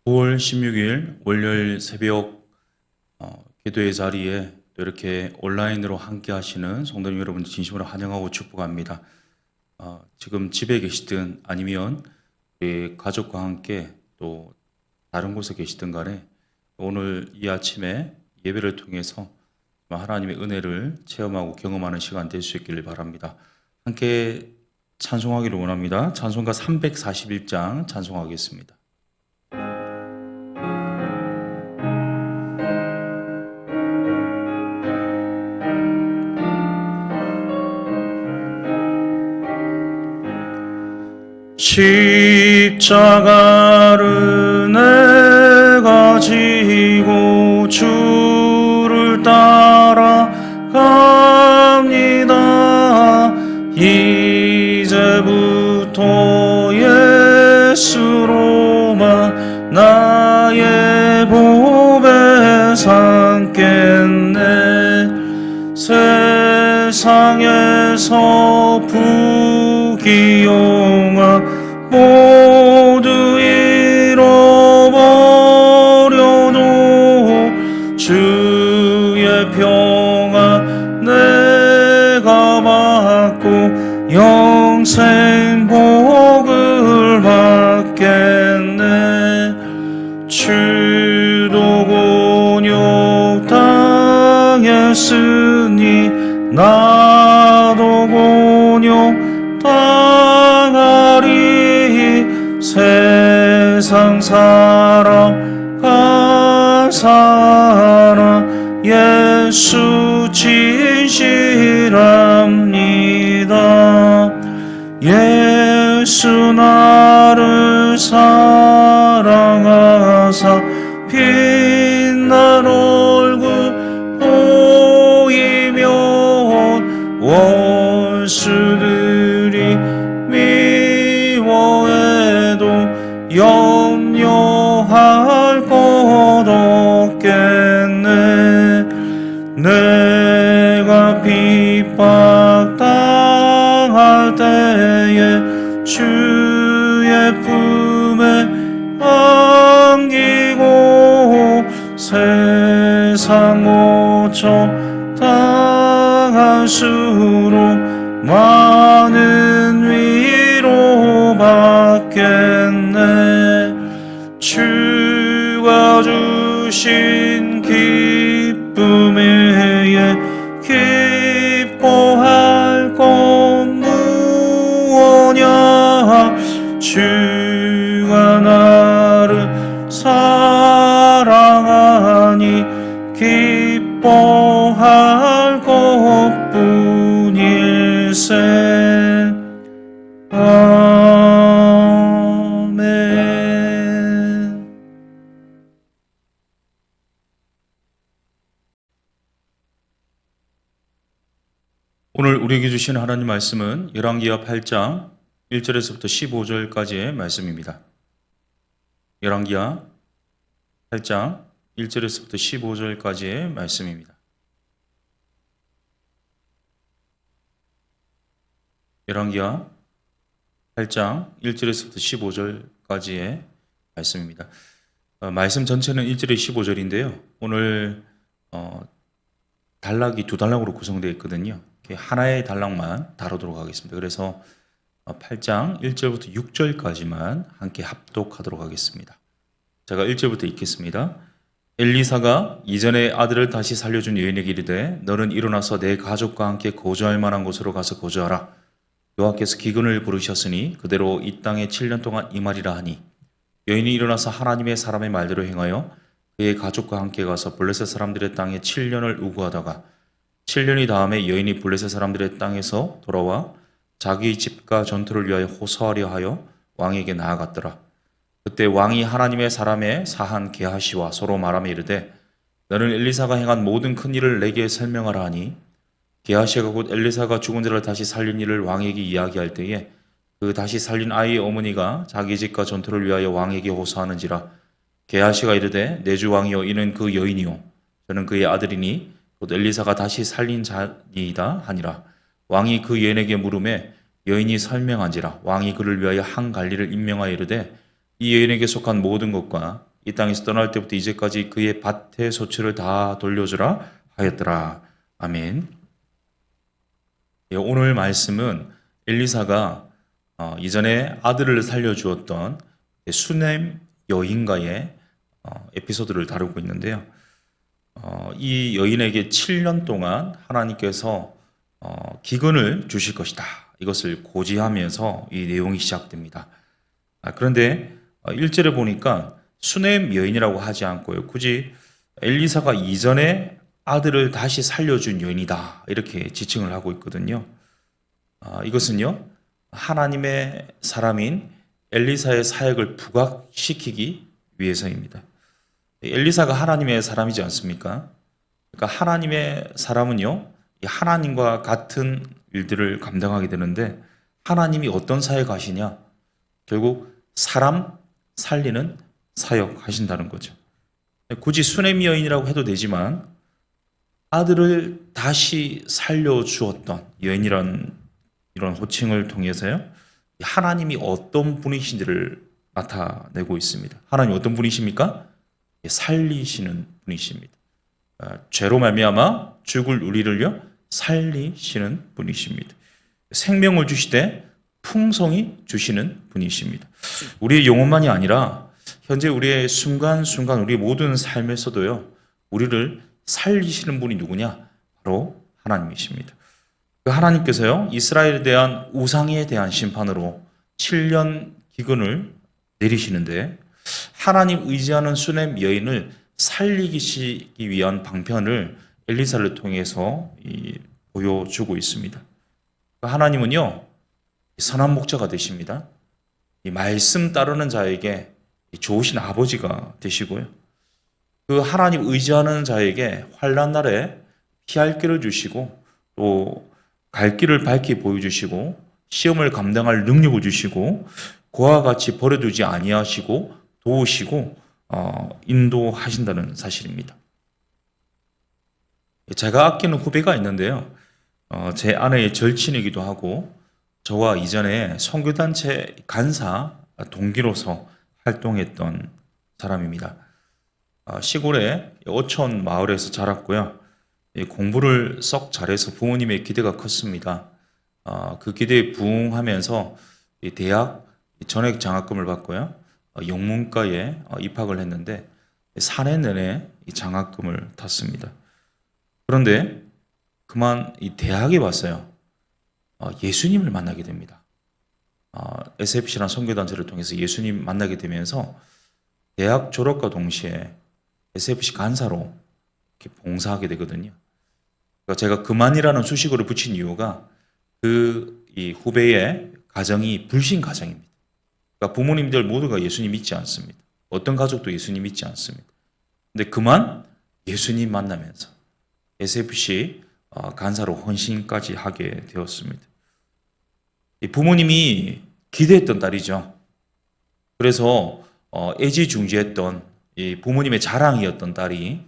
9월 16일 월요일 새벽 기도의 자리에 또 이렇게 온라인으로 함께 하시는 성도님 여러분 진심으로 환영하고 축복합니다. 지금 집에 계시든 아니면 우리 가족과 함께 또 다른 곳에 계시든 간에 오늘 이 아침에 예배를 통해서 하나님의 은혜를 체험하고 경험하는 시간 될 수 있기를 바랍니다. 함께 찬송하기를 원합니다. 찬송가 341장 찬송하겠습니다. 십자가를 내가 지고 주를 따라갑니다. 이제부터 예수로만 나의 복에 삼겠네. 세상에서 부귀영화 모두 잃어버려도 주의 평안 내가 받고 영생 복을 받겠네. 주도 곤욕 당했으니 나도 곤욕 당하리. 세상 살아간 사람 예수 진실합니다. 예수 나를 사랑하사 빛난 얼굴 보이면 원수들이 염려할 것 없겠네. 내가 핍박당할 때에 주의 품에 안기고 세상 모처 당할수록 많은 위로 받겠네. 주가 주신 기쁨 외에 기뻐할 것 무엇냐. 주가 나를 사랑하니 기뻐할 것뿐일세. 오늘 우리에게 주신 하나님 말씀은 열왕기하 8장 1절에서부터 15절까지의 말씀입니다. 열왕기하 8장 1절에서부터 15절까지의 말씀입니다. 열왕기하 8장 1절에서부터 15절까지의 말씀입니다. 말씀 전체는 1절에 15절인데요. 오늘 단락이 두 단락으로 구성되어 있거든요. 하나의 단락만 다루도록 하겠습니다. 그래서 8장 1절부터 6절까지만 함께 합독하도록 하겠습니다. 제가 1절부터 읽겠습니다. 엘리사가 이전에 아들을 다시 살려준 여인에게 이르되 너는 일어나서 내 가족과 함께 거주할 만한 곳으로 가서 거주하라. 여호와께서 기근을 부르셨으니 그대로 이 땅에 7년 동안 임하리라 하니 여인이 일어나서 하나님의 사람의 말대로 행하여 그의 가족과 함께 가서 블레셋 사람들의 땅에 7년을 우거하다가 7년이 다음에 여인이 블레셋 사람들의 땅에서 돌아와 자기 집과 전투를 위하여 호소하려 하여 왕에게 나아갔더라. 그때 왕이 하나님의 사람의 사한 게하시와 서로 말하며 이르되 너는 엘리사가 행한 모든 큰 일을 내게 설명하라 하니 게하시가 곧 엘리사가 죽은 자를 다시 살린 일을 왕에게 이야기할 때에 그 다시 살린 아이의 어머니가 자기 집과 전투를 위하여 왕에게 호소하는지라. 게하시가 이르되 내 주 왕이여 이는 그 여인이요 저는 그의 아들이니 곧 엘리사가 다시 살린 자니이다 하니라. 왕이 그 여인에게 물음에 여인이 설명한지라. 왕이 그를 위하여 한 관리를 임명하여 이르되 이 여인에게 속한 모든 것과 이 땅에서 떠날 때부터 이제까지 그의 밭의 소출을 다 돌려주라 하였더라. 아멘. 예, 오늘 말씀은 엘리사가 이전에 아들을 살려주었던 수넴 여인과의 에피소드를 다루고 있는데요. 이 여인에게 7년 동안 하나님께서 기근을 주실 것이다. 이것을 고지하면서 이 내용이 시작됩니다. 그런데 1절에 보니까 수넴 여인이라고 하지 않고요. 굳이 엘리사가 이전에 아들을 다시 살려준 여인이다. 이렇게 지칭을 하고 있거든요. 이것은요, 하나님의 사람인 엘리사의 사역을 부각시키기 위해서입니다. 엘리사가 하나님의 사람이지 않습니까? 그러니까 하나님의 사람은요, 하나님과 같은 일들을 감당하게 되는데 하나님이 어떤 사역 하시냐? 결국 사람 살리는 사역 하신다는 거죠. 굳이 수넴 여인이라고 해도 되지만 아들을 다시 살려주었던 여인이란 이런 호칭을 통해서요, 하나님이 어떤 분이신지를 나타내고 있습니다. 하나님 어떤 분이십니까? 살리시는 분이십니다. 죄로 말미암아 죽을 우리를요 살리시는 분이십니다. 생명을 주시되 풍성히 주시는 분이십니다. 우리의 영혼만이 아니라 현재 우리의 순간순간 우리의 모든 삶에서도요 우리를 살리시는 분이 누구냐? 바로 하나님이십니다. 그 하나님께서요 이스라엘에 대한 우상에 대한 심판으로 7년 기근을 내리시는데 하나님 의지하는 수넴 여인을 살리기 위한 방편을 엘리사를 통해서 보여주고 있습니다. 하나님은요 선한 목자가 되십니다. 이 말씀 따르는 자에게 좋으신 아버지가 되시고요. 그 하나님 의지하는 자에게 환난 날에 피할 길을 주시고 또 갈 길을 밝히 보여주시고 시험을 감당할 능력을 주시고 그와 같이 버려두지 아니하시고 도우시고 인도하신다는 사실입니다. 제가 아끼는 후배가 있는데요. 제 아내의 절친이기도 하고 저와 이전에 선교단체 간사 동기로서 활동했던 사람입니다. 시골의 어촌 마을에서 자랐고요. 공부를 썩 잘해서 부모님의 기대가 컸습니다. 그 기대에 부응하면서 대학 전액 장학금을 받고요. 영문과에 입학을 했는데 4년 내내 장학금을 탔습니다. 그런데 그만 이 대학에 왔어요. 예수님을 만나게 됩니다. SFC라는 선교단체를 통해서 예수님 만나게 되면서 대학 졸업과 동시에 SFC 간사로 이렇게 봉사하게 되거든요. 그러니까 제가 그만이라는 수식어를 붙인 이유가 이 후배의 가정이 불신 가정입니다. 그러니까 부모님들 모두가 예수님 믿지 않습니다. 어떤 가족도 예수님 믿지 않습니다. 근데 그만 예수님 만나면서 SFC 간사로 헌신까지 하게 되었습니다. 부모님이 기대했던 딸이죠. 그래서 애지중지했던 이 부모님의 자랑이었던 딸이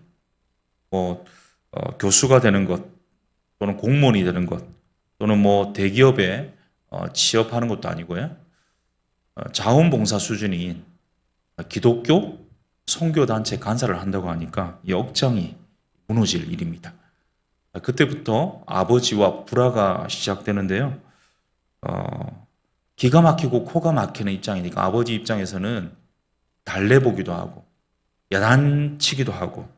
교수가 되는 것 또는 공무원이 되는 것 또는 대기업에 취업하는 것도 아니고요. 자원봉사 수준인 기독교 선교단체 간사를 한다고 하니까 이 억장이 무너질 일입니다. 그때부터 아버지와 불화가 시작되는데요. 기가 막히고 코가 막히는 입장이니까 아버지 입장에서는 달래보기도 하고 야단치기도 하고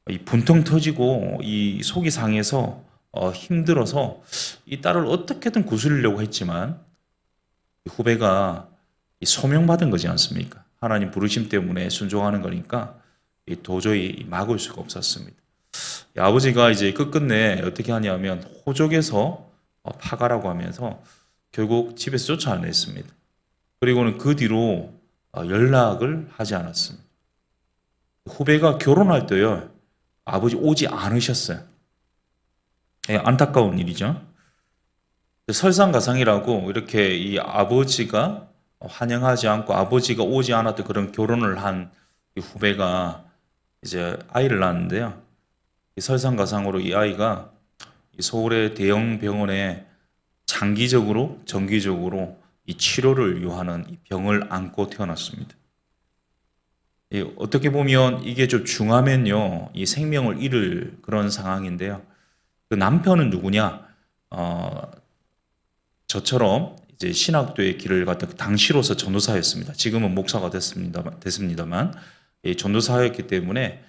이 분통 터지고 이 속이 상해서 힘들어서 이 딸을 어떻게든 구슬리려고 했지만 후배가 소명받은 거지 않습니까? 하나님 부르심 때문에 순종하는 거니까 도저히 막을 수가 없었습니다. 아버지가 이제 끝끝내 어떻게 하냐면 호적에서 파가라고 하면서 결국 집에서 쫓아냈습니다. 그리고는 그 뒤로 연락을 하지 않았습니다. 후배가 결혼할 때요, 아버지 오지 않으셨어요. 안타까운 일이죠. 설상가상이라고 이렇게 이 아버지가 환영하지 않고 아버지가 오지 않았던 그런 결혼을 한 이 후배가 이제 아이를 낳았는데요. 이 설상가상으로 이 아이가 서울의 대형 병원에 장기적으로 정기적으로 이 치료를 요하는 이 병을 안고 태어났습니다. 어떻게 보면 이게 좀 중하면요, 이 생명을 잃을 그런 상황인데요. 그 남편은 누구냐? 저처럼 이제 신학도의 길을 갔던 당시로서 전도사였습니다. 지금은 목사가 됐습니다만 전도사였기 때문에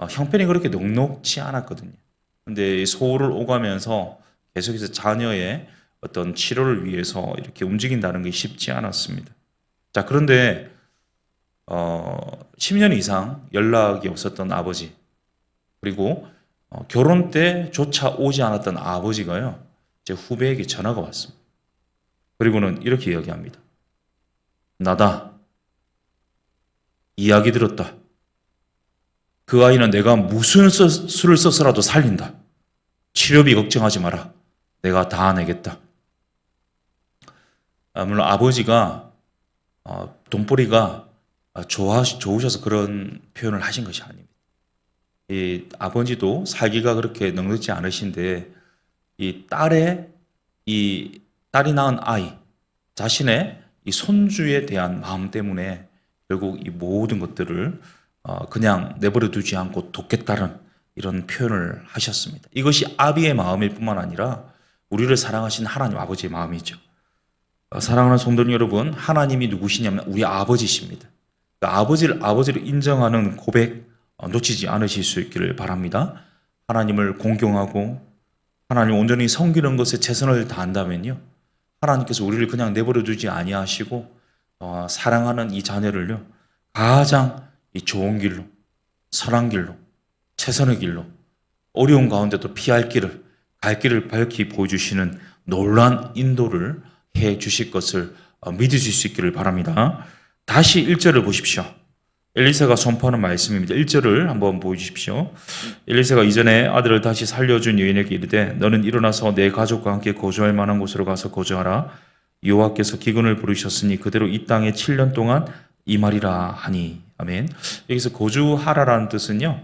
형편이 그렇게 녹록지 않았거든요. 근데 소홀을 오가면서 계속해서 자녀의 어떤 치료를 위해서 이렇게 움직인다는 게 쉽지 않았습니다. 자, 그런데 10년 이상 연락이 없었던 아버지, 그리고 결혼 때조차 오지 않았던 아버지가요, 제 후배에게 전화가 왔습니다. 그리고는 이렇게 이야기합니다. 나다. 이야기 들었다. 그 아이는 내가 무슨 수를 써서라도 살린다. 치료비 걱정하지 마라. 내가 다 내겠다. 물론 아버지가 돈벌이가 좋으셔서 그런 표현을 하신 것이 아닙니다. 이 아버지도 살기가 그렇게 넉넉지 않으신데 이 딸이 낳은 아이, 자신의 이 손주에 대한 마음 때문에 결국 이 모든 것들을 그냥 내버려 두지 않고 돕겠다는 이런 표현을 하셨습니다. 이것이 아비의 마음일 뿐만 아니라 우리를 사랑하신 하나님 아버지의 마음이죠. 사랑하는 성도 여러분, 하나님이 누구시냐면 우리 아버지십니다. 아버지를 인정하는 고백 놓치지 않으실 수 있기를 바랍니다. 하나님을 공경하고 하나님 온전히 섬기는 것에 최선을 다한다면요, 하나님께서 우리를 그냥 내버려 두지 아니하시고 사랑하는 이 자녀를요, 가장 이 좋은 길로, 선한 길로, 최선의 길로, 어려운 가운데도 피할 길을, 갈 길을 밝히 보여주시는 놀라운 인도를 해 주실 것을 믿으실 수 있기를 바랍니다. 다시 1절을 보십시오. 엘리사가 선포하는 말씀입니다. 1절을 한번 보여주십시오. 엘리사가 이전에 아들을 다시 살려준 여인에게 이르되 너는 일어나서 내 가족과 함께 거주할 만한 곳으로 가서 거주하라. 여호와께서 기근을 부르셨으니 그대로 이 땅에 7년 동안 임하리라 하니. 아멘. 여기서 거주하라라는 뜻은요,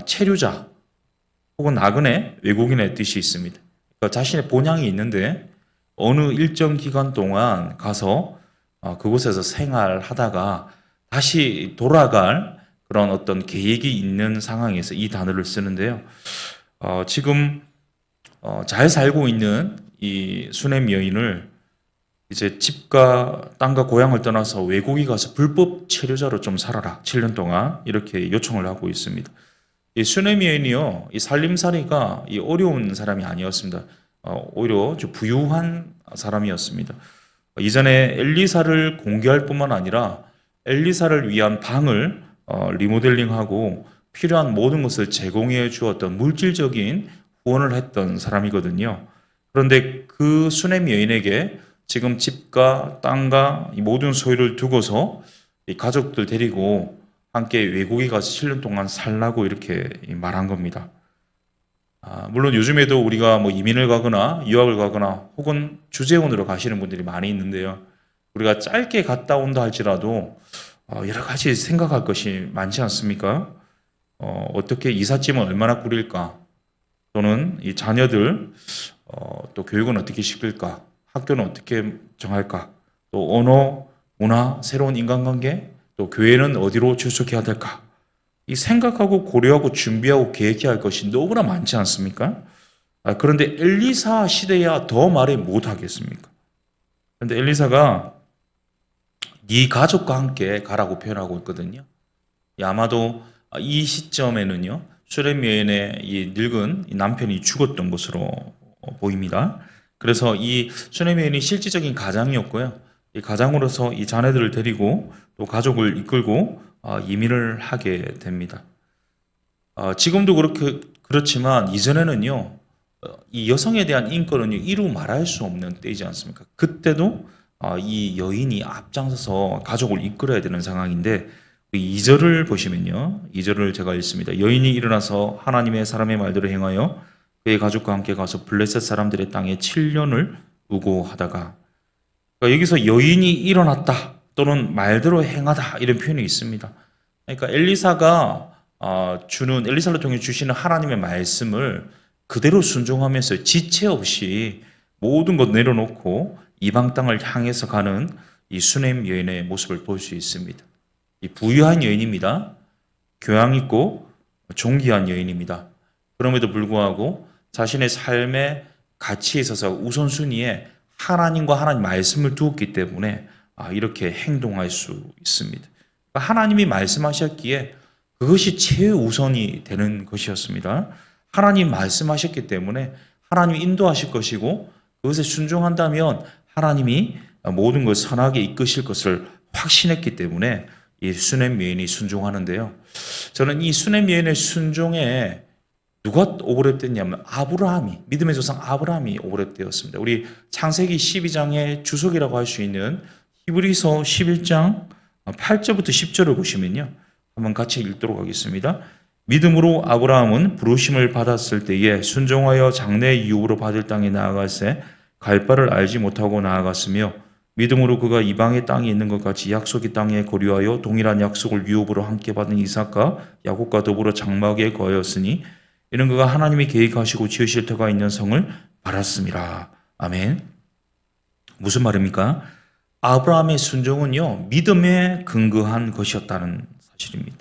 체류자 혹은 나그네, 외국인의 뜻이 있습니다. 그러니까 자신의 본향이 있는데 어느 일정 기간 동안 가서 그곳에서 생활하다가 다시 돌아갈 그런 어떤 계획이 있는 상황에서 이 단어를 쓰는데요. 지금 잘 살고 있는 이 수넴 여인을 이제 집과 땅과 고향을 떠나서 외국에 가서 불법 체류자로 좀 살아라. 7년 동안 이렇게 요청을 하고 있습니다. 이 수넴 여인이요, 이 살림살이가 이 어려운 사람이 아니었습니다. 오히려 좀 부유한 사람이었습니다. 이전에 엘리사를 공개할 뿐만 아니라 엘리사를 위한 방을 리모델링하고 필요한 모든 것을 제공해 주었던 물질적인 후원을 했던 사람이거든요. 그런데 그 수넴 여인에게 지금 집과 땅과 이 모든 소유를 두고서 이 가족들 데리고 함께 외국에 가서 7년 동안 살라고 이렇게 말한 겁니다. 물론 요즘에도 우리가 뭐 이민을 가거나 유학을 가거나 혹은 주재원으로 가시는 분들이 많이 있는데요. 우리가 짧게 갔다 온다 할지라도 여러 가지 생각할 것이 많지 않습니까? 어떻게 이삿짐은 얼마나 꾸릴까? 또는 이 자녀들 또 교육은 어떻게 시킬까? 학교는 어떻게 정할까? 또 언어, 문화, 새로운 인간관계, 또 교회는 어디로 출석해야 될까? 이 생각하고 고려하고 준비하고 계획해야 할 것이 너무나 많지 않습니까? 그런데 엘리사 시대야 더 말해 못하겠습니까? 그런데 엘리사가 네 가족과 함께 가라고 표현하고 있거든요. 아마도 이 시점에는요, 수렘 여인의 이 늙은 남편이 죽었던 것으로 보입니다. 그래서 이 수렘 여인이 실질적인 가장이었고요. 이 가장으로서 이 자녀들을 데리고 또 가족을 이끌고 이민을 하게 됩니다. 지금도 그렇지만 이전에는요, 이 여성에 대한 인권은요, 이루 말할 수 없는 때이지 않습니까? 그때도 이 여인이 앞장서서 가족을 이끌어야 되는 상황인데 2절을 보시면요, 2절을 제가 읽습니다. 여인이 일어나서 하나님의 사람의 말대로 행하여 그의 가족과 함께 가서 블레셋 사람들의 땅에 7년을 우고하다가, 그러니까 여기서 여인이 일어났다 또는 말대로 행하다 이런 표현이 있습니다. 그러니까 엘리사가 엘리사를 통해 주시는 하나님의 말씀을 그대로 순종하면서 지체 없이 모든 것 내려놓고 이방 땅을 향해서 가는 이 수넴 여인의 모습을 볼 수 있습니다. 이 부유한 여인입니다. 교양 있고 존귀한 여인입니다. 그럼에도 불구하고 자신의 삶의 가치에 있어서 우선순위에 하나님과 하나님 말씀을 두었기 때문에 이렇게 행동할 수 있습니다. 하나님이 말씀하셨기에 그것이 최우선이 되는 것이었습니다. 하나님 말씀하셨기 때문에 하나님이 인도하실 것이고 그것에 순종한다면 하나님이 모든 걸 선하게 이끄실 것을 확신했기 때문에 이 수넴 여인이 순종하는데요. 저는 이 수넴 여인의 순종에 누가 오버랩됐냐면 아브라함이, 믿음의 조상 아브라함이 오버랩되었습니다. 우리 창세기 12장의 주석이라고 할 수 있는 히브리서 11장 8절부터 10절을 보시면요. 한번 같이 읽도록 하겠습니다. 믿음으로 아브라함은 부르심을 받았을 때에 순종하여 장래 이후로 받을 땅에 나아갈새 갈 바를 알지 못하고 나아갔으며 믿음으로 그가 이방의 땅에 있는 것 같이 약속의 땅에 거류하여 동일한 약속을 유업으로 함께 받은 이삭과 야곱과 더불어 장막에 거하였으니 이는 그가 하나님이 계획하시고 지으실 터가 있는 성을 바랐습니다. 아멘. 무슨 말입니까? 아브라함의 순종은요, 믿음에 근거한 것이었다는 사실입니다.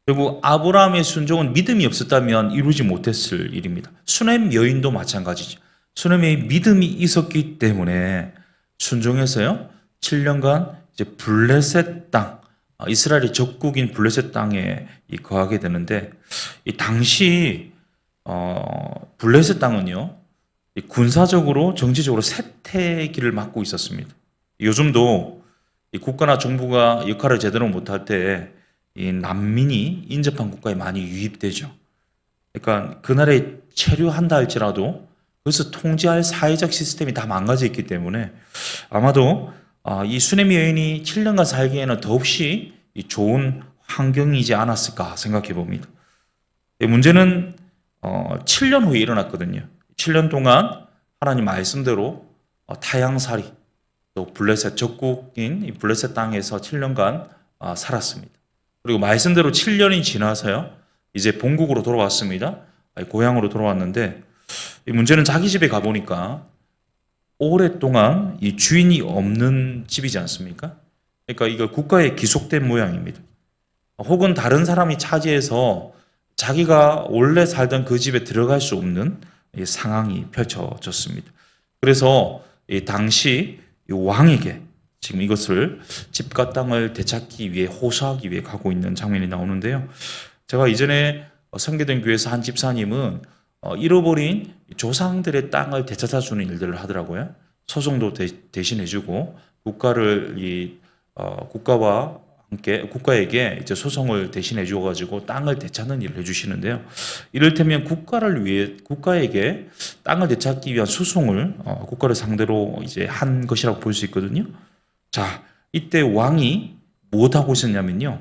그리고 아브라함의 순종은 믿음이 없었다면 이루지 못했을 일입니다. 수넴 여인도 마찬가지죠. 수넴 여인 믿음이 있었기 때문에 순종해서요, 7년간 이제 블레셋 땅, 이스라엘의 적국인 블레셋 땅에 거하게 되는데, 이 당시 블레셋 땅은요, 군사적으로 정치적으로 쇠퇴기를 맞고 있었습니다. 요즘도 이 국가나 정부가 역할을 제대로 못할 때 이 난민이 인접한 국가에 많이 유입되죠. 그러니까 그 나라에 체류한다 할지라도 그것을 통제할 사회적 시스템이 다 망가져 있기 때문에 아마도 이 수넴 여인이 7년간 살기에는 더없이 좋은 환경이지 않았을까 생각해 봅니다. 문제는 7년 후에 일어났거든요. 7년 동안 하나님 말씀대로 타향살이 또 블레셋 적국인 이 블레셋 땅에서 7년간 살았습니다. 그리고 말씀대로 7년이 지나서요, 이제 본국으로 돌아왔습니다. 고향으로 돌아왔는데, 이 문제는 자기 집에 가보니까 오랫동안 이 주인이 없는 집이지 않습니까? 그러니까 이거 국가에 기속된 모양입니다. 혹은 다른 사람이 차지해서 자기가 원래 살던 그 집에 들어갈 수 없는 상황이 펼쳐졌습니다. 그래서 당시 왕에게 지금 이것을 집과 땅을 되찾기 위해 호소하기 위해 가고 있는 장면이 나오는데요. 제가 이전에 선교된 교회에서 한 집사님은 잃어버린 조상들의 땅을 되찾아주는 일들을 하더라고요. 소송도 대신해주고 국가와 함께 국가에게 이제 소송을 대신해 주어가지고 땅을 되찾는 일을 해주시는데요. 이를테면 국가에게 땅을 되찾기 위한 소송을 국가를 상대로 이제 한 것이라고 볼 수 있거든요. 자, 이때 왕이 무엇하고 있었냐면요,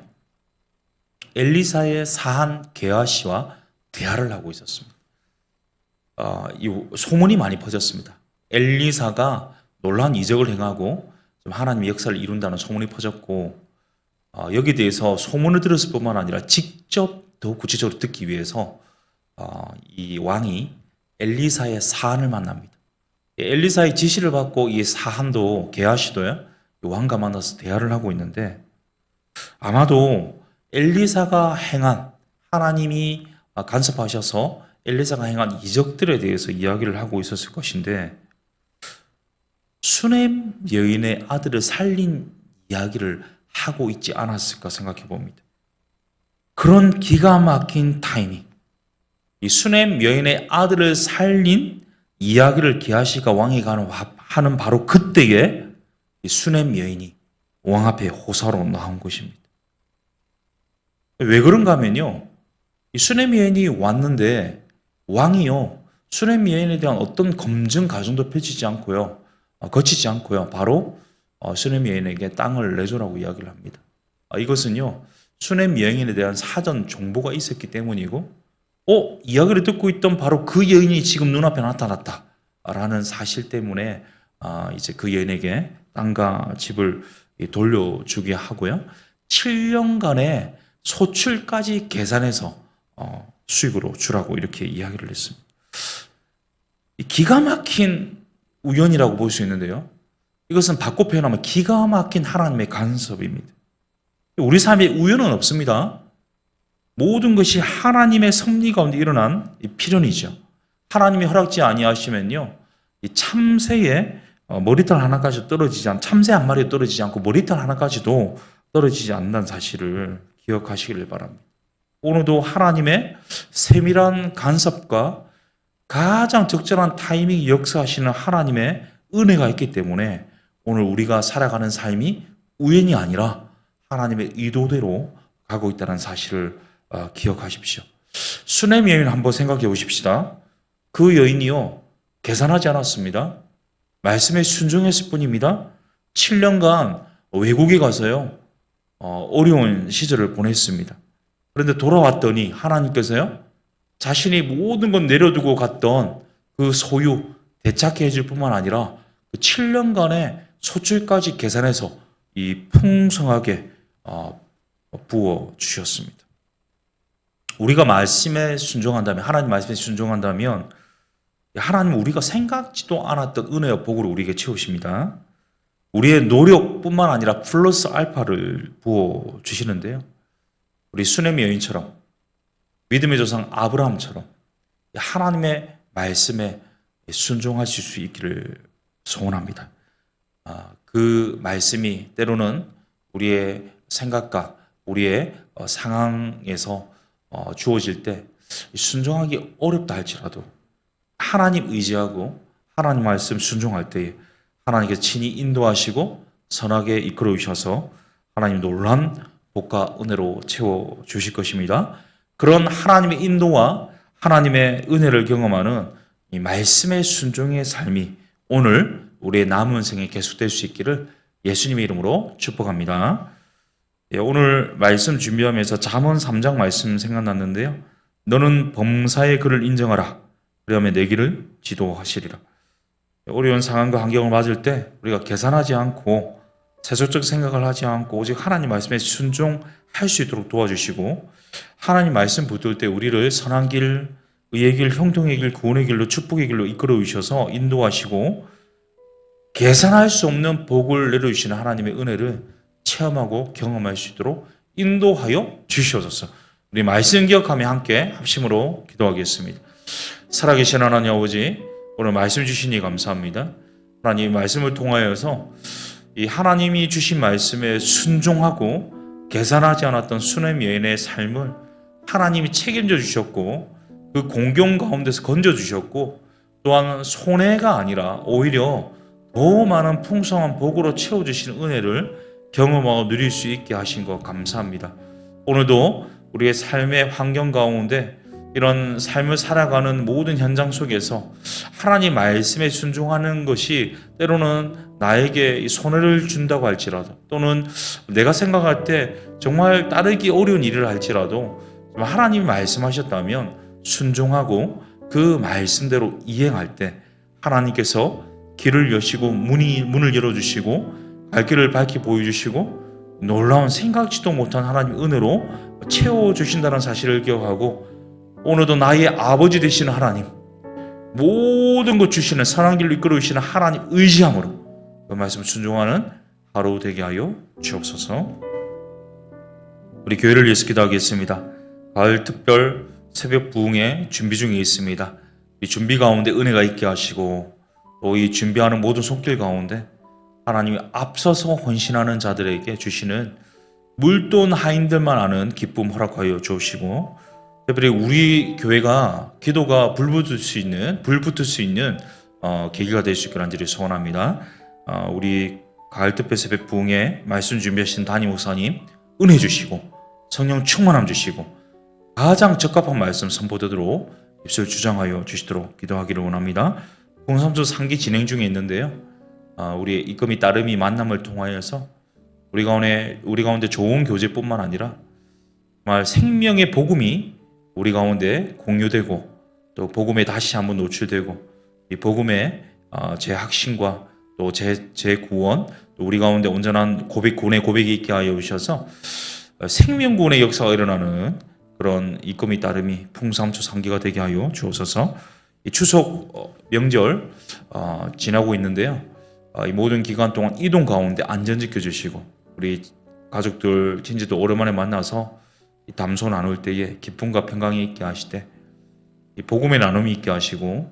엘리사의 사한 게하시와 대화를 하고 있었습니다. 이 소문이 많이 퍼졌습니다. 엘리사가 놀라운 이적을 행하고 하나님의 역사를 이룬다는 소문이 퍼졌고, 여기에 대해서 소문을 들었을 뿐만 아니라 직접 더 구체적으로 듣기 위해서 이 왕이 엘리사의 사한을 만납니다. 엘리사의 지시를 받고 이 사한도 게하시도요, 왕과 만나서 대화를 하고 있는데, 아마도 엘리사가 행한, 하나님이 간섭하셔서 엘리사가 행한 이적들에 대해서 이야기를 하고 있었을 것인데, 수넴 여인의 아들을 살린 이야기를 하고 있지 않았을까 생각해 봅니다. 그런 기가 막힌 타이밍, 이 수넴 여인의 아들을 살린 이야기를 게하시가 왕에게 하는 바로 그때에 이 수넴 여인이 왕 앞에 호사로 나온 것입니다. 왜 그런가 하면요, 이 수넴 여인이 왔는데 왕이요, 수넴 여인에 대한 어떤 검증 과정도 거치지 않고요, 바로 수넴 여인에게 땅을 내줘라고 이야기를 합니다. 이것은요, 수넴 여인에 대한 사전 정보가 있었기 때문이고, 이야기를 듣고 있던 바로 그 여인이 지금 눈앞에 나타났다라는 사실 때문에 이제 그 여인에게 땅과 집을 돌려주게 하고요, 7년간의 소출까지 계산해서 수익으로 주라고 이렇게 이야기를 했습니다. 기가 막힌 우연이라고 볼 수 있는데요, 이것은 바꿔 표현하면 기가 막힌 하나님의 간섭입니다. 우리 삶에 우연은 없습니다. 모든 것이 하나님의 섭리 가운데 일어난 필연이죠. 하나님이 허락지 아니하시면요, 이 참새의 머리털 하나까지 떨어지지 않, 참새 한 마리 떨어지지 않고 머리털 하나까지도 떨어지지 않는다는 사실을 기억하시기를 바랍니다. 오늘도 하나님의 세밀한 간섭과 가장 적절한 타이밍 역사하시는 하나님의 은혜가 있기 때문에 오늘 우리가 살아가는 삶이 우연이 아니라 하나님의 의도대로 가고 있다는 사실을 기억하십시오. 수넴 여인 한번 생각해 보십시다. 그 여인이요, 계산하지 않았습니다. 말씀에 순종했을 뿐입니다. 7년간 외국에 가서요, 어려운 시절을 보냈습니다. 그런데 돌아왔더니 하나님께서요, 자신이 모든 것 내려두고 갔던 그 소유 되찾게 해줄 뿐만 아니라 그 7년간의 소출까지 계산해서 이 풍성하게 부어 주셨습니다. 우리가 말씀에 순종한다면, 하나님 말씀에 순종한다면 하나님은 우리가 생각지도 않았던 은혜와 복으로 우리에게 채우십니다. 우리의 노력뿐만 아니라 플러스 알파를 부어 주시는데요. 우리 수넴 여인처럼, 믿음의 조상 아브라함처럼 하나님의 말씀에 순종하실 수 있기를 소원합니다. 그 말씀이 때로는 우리의 생각과 우리의 상황에서 주어질 때 순종하기 어렵다 할지라도 하나님 의지하고 하나님 말씀 순종할 때에 하나님께서 친히 인도하시고 선하게 이끌어 주셔서 하나님 놀란 복과 은혜로 채워 주실 것입니다. 그런 하나님의 인도와 하나님의 은혜를 경험하는 이 말씀의 순종의 삶이 오늘 우리의 남은 생에 계속될 수 있기를 예수님의 이름으로 축복합니다. 오늘 말씀 준비하면서 잠언 3장 말씀 생각났는데요. 너는 범사의 그를 인정하라. 그러면 내 길을 지도하시리라. 어려운 상황과 환경을 맞을 때 우리가 계산하지 않고 세속적 생각을 하지 않고 오직 하나님 말씀에 순종할 수 있도록 도와주시고, 하나님 말씀 붙들 때 우리를 선한 길, 의의 길, 형통의 길, 구원의 길로, 축복의 길로 이끌어 주셔서 인도하시고 계산할 수 없는 복을 내려주시는 하나님의 은혜를 체험하고 경험할 수 있도록 인도하여 주시옵소서. 우리 말씀 기억하며 함께 합심으로 기도하겠습니다. 살아계신 하나님 아버지, 오늘 말씀 주시니 감사합니다. 하나님 말씀을 통하여서 이 하나님이 주신 말씀에 순종하고 계산하지 않았던 수넴 여인의 삶을 하나님이 책임져 주셨고 그 공경 가운데서 건져 주셨고, 또한 손해가 아니라 오히려 더 많은 풍성한 복으로 채워주시는 은혜를 경험하고 누릴 수 있게 하신 것 감사합니다. 오늘도 우리의 삶의 환경 가운데 이런 삶을 살아가는 모든 현장 속에서 하나님 말씀에 순종하는 것이 때로는 나에게 손해를 준다고 할지라도, 또는 내가 생각할 때 정말 따르기 어려운 일을 할지라도 하나님이 말씀하셨다면 순종하고 그 말씀대로 이행할 때 하나님께서 길을 여시고 문을 열어주시고 갈 길을 밝히 보여주시고 놀라운 생각지도 못한 하나님 은혜로 채워주신다는 사실을 기억하고, 오늘도 나의 아버지 되시는 하나님, 모든 것 주시는 선한 길로 이끌어 주시는 하나님 의지함으로 그 말씀 순종하는 하루 되게 하여 주옵소서. 우리 교회를 위해서 기도하겠습니다. 가을 특별 새벽 부흥의 준비 중에 있습니다. 이 준비 가운데 은혜가 있게 하시고, 또 이 준비하는 모든 손길 가운데 하나님이 앞서서 헌신하는 자들에게 주시는 물돈 하인들만 아는 기쁨 허락하여 주시고, 특별히 우리 교회가 기도가 불 붙을 수 있는 계기가 될 수 있기를 간절히 소원합니다. 우리 가을 특별 새벽 부흥에 말씀 준비하신 담임 목사님 은혜 주시고 성령 충만함 주시고 가장 적합한 말씀 선포되도록 입술 주장하여 주시도록 기도하기를 원합니다. 공삼조 상기 진행 중에 있는데요. 우리 이금희 따름이 만남을 통하여서 우리 가운데 좋은 교제뿐만 아니라 정말 생명의 복음이 우리 가운데 공유되고, 또 복음에 다시 한번 노출되고, 이 복음의 재확신과 또 재구원, 또 우리 가운데 온전한 구원의 고백이 있게 하여 주셔서 생명구원의 역사가 일어나는 그런 이금희 따름이 풍삼초 상기가 되게 하여 주옵소서. 이 추석 명절 지나고 있는데요. 이 모든 기간 동안 이동 가운데 안전 지켜주시고, 우리 가족들, 친지들 오랜만에 만나서 이 담소 나눌 때에 기쁨과 평강이 있게 하시되 이 복음의 나눔이 있게 하시고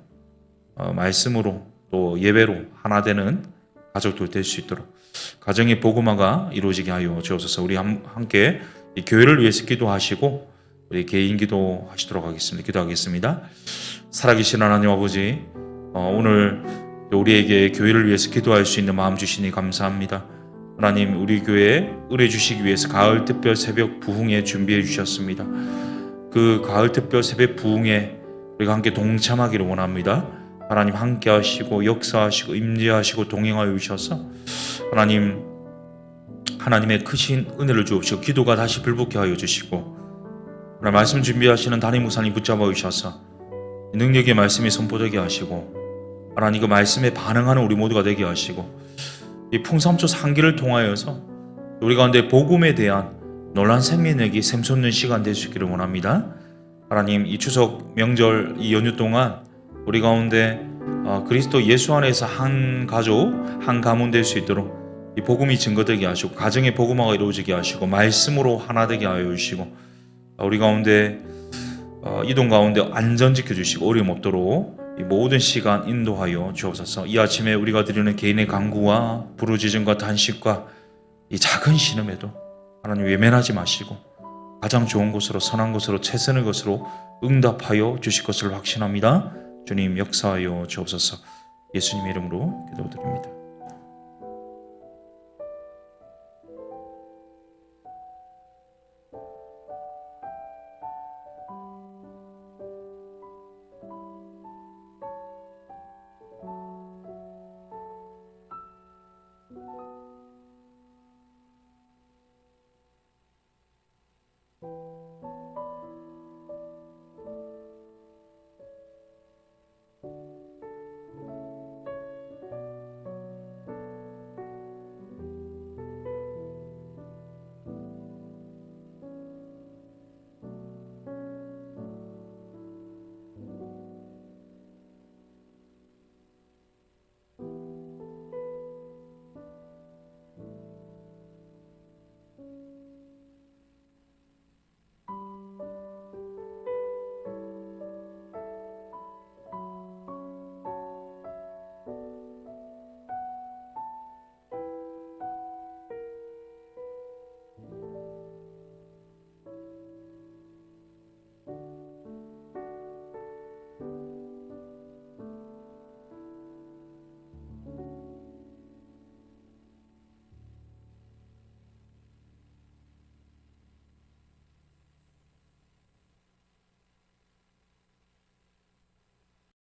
말씀으로 또 예배로 하나 되는 가족들 될 수 있도록 가정의 복음화가 이루어지게 하여 주옵소서. 우리 함께 이 교회를 위해서 기도하시고 우리 개인 기도하시도록 하겠습니다. 기도하겠습니다. 살아계신 하나님 아버지, 오늘 우리에게 교회를 위해서 기도할 수 있는 마음 주시니 감사합니다. 하나님, 우리 교회에 의뢰 주시기 위해서 가을 특별 새벽 부흥회 준비해 주셨습니다. 그 가을 특별 새벽 부흥회 우리가 함께 동참하기를 원합니다. 하나님 함께 하시고 역사하시고 임재하시고 동행하여 주셔서 하나님, 하나님의 크신 은혜를 주옵시고 기도가 다시 불붙게 하여 주시고 하나님 말씀 준비하시는 담임 목사님 붙잡아 주셔서 능력의 말씀이 선포되게 하시고 하나님 그 말씀에 반응하는 우리 모두가 되게 하시고 이 풍삼초 상기를 통하여서 우리 가운데 복음에 대한 놀란 생명력이 샘솟는 시간 될 수 있기를 원합니다. 하나님, 이 추석 명절 이 연휴 동안 우리 가운데 그리스도 예수 안에서 한 가족 한 가문 될 수 있도록 이 복음이 증거되게 하시고 가정의 복음화가 이루어지게 하시고 말씀으로 하나 되게 하여 주시고 우리 가운데 이동 가운데 안전 지켜주시고 어려움 없도록 이 모든 시간 인도하여 주옵소서. 이 아침에 우리가 드리는 개인의 간구와 부르짖음과 단식과 이 작은 신음에도 하나님 외면하지 마시고 가장 좋은 곳으로 선한 곳으로 최선의 것으로 응답하여 주실 것을 확신합니다. 주님 역사하여 주옵소서. 예수님 이름으로 기도드립니다.